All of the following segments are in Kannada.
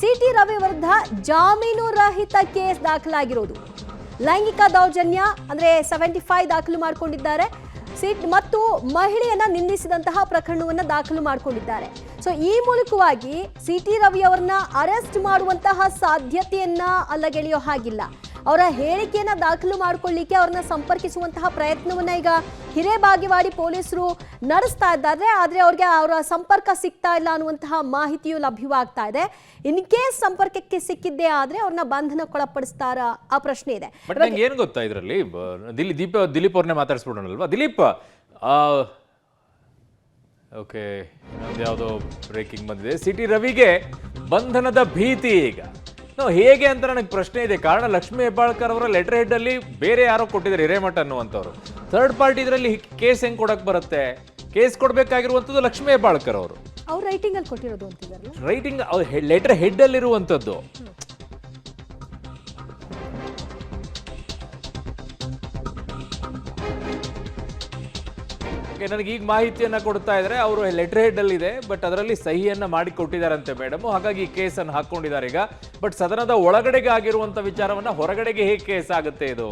ಸಿಟಿ ರವಿ ವಿರುದ್ಧ ಜಾಮೀನು ರಹಿತ ಕೇಸ್ ದಾಖಲಾಗಿರೋದು. ಲೈಂಗಿಕ ದೌರ್ಜನ್ಯ ಅಂದ್ರೆ 75 ದಾಖಲು ಮಾಡಿಕೊಂಡಿದ್ದಾರೆ ಮತ್ತು ಮಹಿಳೆಯನ್ನ ನಿಂದಿಸಿದಂತಹ ಪ್ರಕರಣವನ್ನ ದಾಖಲು ಮಾಡಿಕೊಂಡಿದ್ದಾರೆ. ಸೊ ಈ ಮೂಲಕವಾಗಿ ಸಿಟಿ ರವಿ ಅವರನ್ನ ಅರೆಸ್ಟ್ ಮಾಡುವಂತಹ ಸಾಧ್ಯತೆಯನ್ನ ಅಲ್ಲಗೆಳೆಯೋ ಹಾಗಿಲ್ಲ. ಅವರ ಹೇಳಿಕೆಯನ್ನ ದಾಖಲು ಮಾಡಿಕೊಳ್ಳಿಕ್ಕೆ ಅವ್ರನ್ನ ಸಂಪರ್ಕಿಸುವಂತಹ ಪ್ರಯತ್ನವನ್ನ ಈಗ ಹಿರೇಬಾಗೇವಾಡಿ ಪೊಲೀಸರು ನಡೆಸ್ತಾ ಇದ್ದಾರೆ. ಆದ್ರೆ ಅವ್ರಿಗೆ ಅವರ ಸಂಪರ್ಕ ಸಿಗ್ತಾ ಇಲ್ಲ ಅನ್ನುವಂತಹ ಮಾಹಿತಿಯು ಲಭ್ಯವಾಗ್ತಾ ಇದೆ. ಇನ್ ಕೇಸ್ ಸಂಪರ್ಕಕ್ಕೆ ಸಿಕ್ಕಿದ್ದೇ ಆದ್ರೆ ಅವ್ರನ್ನ ಬಂಧನಕ್ಕೊಳಪಡಿಸ್ತಾರ ಆ ಪ್ರಶ್ನೆ ಇದೆ. ಏನು ಗೊತ್ತಾ ಇದರಲ್ಲಿ ದಿಲೀಪ್ ಅವ್ರನ್ನೇ ಮಾತಾಡಿಸ್ಬಿಡೋಣಲ್ವಾ? ದಿಲೀಪ್, ಓಕೆ, ಯಾವುದೋ ಬ್ರೇಕಿಂಗ್ ಬಂದಿದೆ. ಸಿಟಿ ರವಿಗೆ ಬಂಧನದ ಭೀತಿ ಈಗ ಹೇಗೆ ಅಂತ ನನಗೆ ಪ್ರಶ್ನೆ ಇದೆ. ಕಾರಣ ಲಕ್ಷ್ಮೀ ಹೆಬ್ಬಾಳ್ಕರ್ ಅವರ ಲೆಟರ್ ಹೆಡ್ ಅಲ್ಲಿ ಬೇರೆ ಯಾರೋ ಕೊಟ್ಟಿದ್ದಾರೆ, ಹಿರೇಮಠ ಅನ್ನುವಂಥವ್ರು. ಥರ್ಡ್ ಪಾರ್ಟಿ ಇದರಲ್ಲಿ ಕೇಸ್ ಹೆಂಗ್ ಕೊಡಕ್ ಬರುತ್ತೆ? ಕೇಸ್ ಕೊಡ್ಬೇಕಾಗಿರುವಂಥದ್ದು ಲಕ್ಷ್ಮೀ ಹೆಬ್ಬಾಳ್ಕರ್ ಅವರು. ಅವ್ರು ರೈಟಿಂಗ್ ಅಲ್ಲಿ ಕೊಟ್ಟಿರೋದು ಅಂತಿದಾರಲ್ಲ, ರೈಟಿಂಗ್ ಲೆಟರ್ ಹೆಡ್ ಅಲ್ಲಿ ಇರುವಂತದ್ದು. ನನಗೆ ಈಗ ಮಾಹಿತಿಯನ್ನ ಕೊಡ್ತಾ ಇದ್ದಾರೆ, ಅವರು ಲೆಟರ್ ಹೆಡ್ ಅಲ್ಲಿ ಇದೆ, ಬಟ್ ಅದರಲ್ಲಿ ಸಹಿಯನ್ನ ಮಾಡಿ ಕೊಟ್ಟಿದ್ದಾರಂತೆ ಮೇಡಮ್. ಹಾಗಾಗಿ ಕೇಸನ್ನು ಹಾಕೊಂಡಿದ್ದಾರೆ ಈಗ. ಬಟ್ ಸದನದ ಒಳಗಡೆಗೆ ಆಗಿರುವಂತ ವಿಚಾರವನ್ನ ಹೊರಗಡೆಗೆ ಹೇಗೆ ಕೇಸ್ ಆಗುತ್ತೆ? ಇದು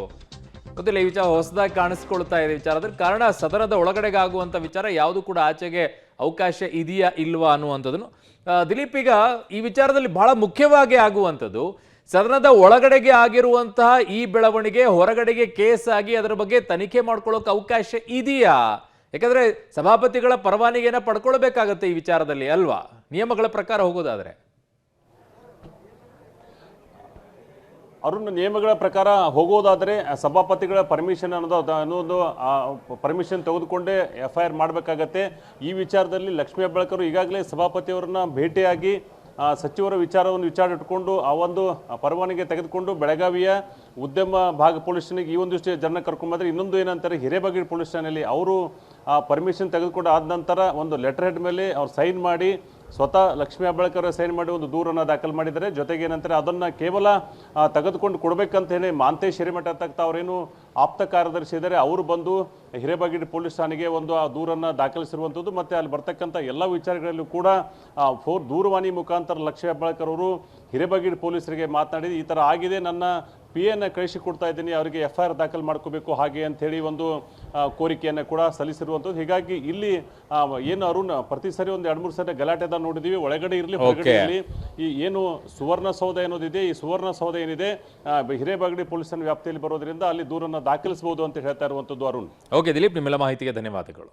ಗೊತ್ತಿಲ್ಲ. ಈ ವಿಚಾರ ಹೊಸದಾಗಿ ಕಾಣಿಸ್ಕೊಳ್ತಾ ಇದೆ ವಿಚಾರದಲ್ಲಿ. ಕಾರಣ ಸದನದ ಒಳಗಡೆಗೆ ಆಗುವಂತ ವಿಚಾರ ಯಾವುದು ಕೂಡ ಆಚೆಗೆ ಅವಕಾಶ ಇದೆಯಾ ಇಲ್ವಾ ಅನ್ನುವಂಥದ್ದನ್ನು ದಿಲೀಪ್, ಈಗ ಈ ವಿಚಾರದಲ್ಲಿ ಬಹಳ ಮುಖ್ಯವಾಗಿ ಆಗುವಂಥದ್ದು ಸದನದ ಒಳಗಡೆಗೆ ಆಗಿರುವಂತಹ ಈ ಬೆಳವಣಿಗೆ ಹೊರಗಡೆಗೆ ಕೇಸ್ ಆಗಿ ಅದರ ಬಗ್ಗೆ ತನಿಖೆ ಮಾಡ್ಕೊಳ್ಳೋಕೆ ಅವಕಾಶ ಇದೆಯಾ? ಯಾಕಂದ್ರೆ ಸಭಾಪತಿಗಳ ಪರವಾನಗಿಯನ್ನ ಪಡ್ಕೊಳ್ಬೇಕಾಗತ್ತೆ ಈ ವಿಚಾರದಲ್ಲಿ ಅಲ್ವಾ, ನಿಯಮಗಳ ಪ್ರಕಾರ ಹೋಗೋದಾದ್ರೆ? ಅರುಣ್, ನಿಯಮಗಳ ಪ್ರಕಾರ ಹೋಗೋದಾದ್ರೆ ಸಭಾಪತಿಗಳ ಪರ್ಮಿಷನ್ ಅನ್ನೋದು ಪರ್ಮಿಷನ್ ತೆಗೆದುಕೊಂಡೇ FIR ಮಾಡಬೇಕಾಗತ್ತೆ. ಈ ವಿಚಾರದಲ್ಲಿ ಲಕ್ಷ್ಮೀ ಹೆಬ್ಬಾಳ್ಕರ್ ಈಗಾಗಲೇ ಸಭಾಪತಿಯವರನ್ನ ಭೇಟಿಯಾಗಿ ಸಚಿವರ ವಿಚಾರವನ್ನು ಇಟ್ಕೊಂಡು ಆ ಒಂದು ಪರವಾನಗಿ ತೆಗೆದುಕೊಂಡು ಬೆಳಗಾವಿಯ ಉದ್ಯಮ ಭಾಗ ಪೊಲೀಸ್ ಸ್ಟೇಷನ್ಗೆ ಈ ಒಂದಿಷ್ಟು ಜನ ಕರ್ಕೊಂಡ್ಬಂದ್ರೆ, ಇನ್ನೊಂದು ಏನಂತಾರೆ ಹಿರೇಬಾಗೇವಾಡಿ ಪೊಲೀಸ್ ಸ್ಟೇಷನಲ್ಲಿ ಅವರು ಪರ್ಮಿಷನ್ ತೆಗೆದುಕೊಂಡು ಆದ ನಂತರ ಒಂದು ಲೆಟರ್ ಹೆಡ್ ಮೇಲೆ ಅವ್ರು ಸೈನ್ ಮಾಡಿ ಸ್ವತಃ ಲಕ್ಷ್ಮೀ ಹೆಬ್ಬಾಳ್ಕರ್ ಸೈನ್ ಮಾಡಿ ಒಂದು ದೂರನ್ನು ದಾಖಲು ಮಾಡಿದ್ದಾರೆ. ಜೊತೆಗೆ ಏನಂತಾರೆ ಅದನ್ನು ಕೇವಲ ತೆಗೆದುಕೊಂಡು ಕೊಡಬೇಕಂತ ಹೇಳಿ ಮಾಂತೇಶ್ ಹಿರೇಮಠ ಅಂತ ಅವರೇನು ಆಪ್ತ ಕಾರ್ಯದರ್ಶಿ ಇದ್ದಾರೆ, ಅವರು ಬಂದು ಹಿರೇಬಾಗೇವಾಡಿ ಪೊಲೀಸ್ ಠಾಣೆಗೆ ಒಂದು ಆ ದೂರನ್ನು ದಾಖಲಿಸಿರುವಂಥದ್ದು. ಮತ್ತು ಅಲ್ಲಿ ಬರ್ತಕ್ಕಂಥ ಎಲ್ಲ ವಿಚಾರಗಳಲ್ಲೂ ಕೂಡ ದೂರವಾಣಿ ಮುಖಾಂತರ ಲಕ್ಷ್ಮೀ ಹೆಬ್ಬಾಳ್ಕರ್ ಅವರು ಹಿರೇಬಾಗೇವಾಡಿ ಪೊಲೀಸರಿಗೆ ಮಾತನಾಡಿ ಈ ಥರ ಆಗಿದೆ, ನನ್ನ PA ಕಳಿಸಿಕೊಡ್ತಾ ಇದ್ದೀನಿ, ಅವರಿಗೆ FIR ದಾಖಲು ಮಾಡ್ಕೋಬೇಕು ಹಾಗೆ ಅಂತ ಹೇಳಿ ಒಂದು ಕೋರಿಕೆಯನ್ನು ಕೂಡ ಸಲ್ಲಿಸಿರುವಂಥದ್ದು. ಹೀಗಾಗಿ ಇಲ್ಲಿ ಏನು ಅರುಣ್, ಪ್ರತಿ ಸರಿ ಒಂದು 2-3 ಸರಿ ಗಲಾಟೆದ ನೋಡಿದೀವಿ, ಒಳಗಡೆ ಇರಲಿ ಹೊರಗಡೆ ಇರಲಿ. ಈ ಏನು ಸುವರ್ಣಸೌಧ ಏನೋದಿದೆ, ಈ ಸುವರ್ಣಸೌಧ ಏನಿದೆ ಹಿರೇಬಾಗೇವಾಡಿ ಪೊಲೀಸ್ ವ್ಯಾಪ್ತಿಯಲ್ಲಿ ಬರೋದ್ರಿಂದ ಅಲ್ಲಿ ದೂರನ್ನು ದಾಖಲಿಸಬಹುದು ಅಂತ ಹೇಳ್ತಾ ಇರುವಂಥದ್ದು ಅರುಣ್. ಓಕೆ ದಿಲೀಪ್, ನಿಮ್ಮೆಲ್ಲ ಮಾಹಿತಿಗೆ ಧನ್ಯವಾದಗಳು.